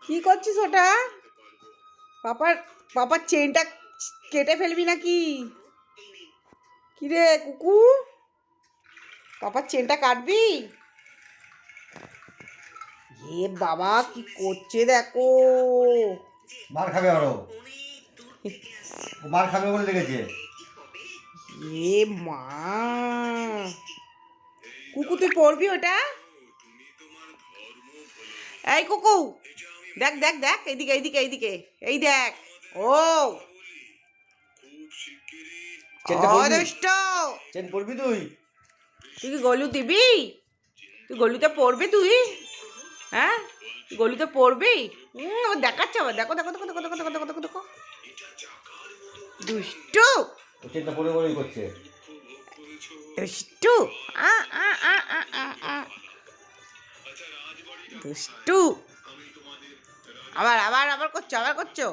কি করছিস ওটা? পাপার চেনটা কেটে ফেলবি নাকি? কিরে কুকু, পাপার চেনটা কাটবি? এ বাবা কি করছে দেখো। মার খাবে আরো, মার খাবে বলে লেগেছে। এ মা, কুকু তুই পড়বি ওটা? এই কুকু দেখ দেখ দেখ, এইদিকে এইদিকে এইদিকে, এই দেখ। ও চেনটা পড়বি? অদষ্ট, চেন পড়বি তুই? তুই কি গলু দিবি? তুই গলুতে পড়বি তুই? হ্যাঁ তুই গলুতে পড়বি? আবার দেখাচ্ছে, আবার দেখো দেখো দেখো দেখো দেখো দেখো দেখো দেখো দেখো, দুষ্টু চেনটা পড়ে বলেই করছে। দুষ্টু আ আ আ আ আ আ দুষ্টু। আবার আবার আবার করছো, আবার করছো।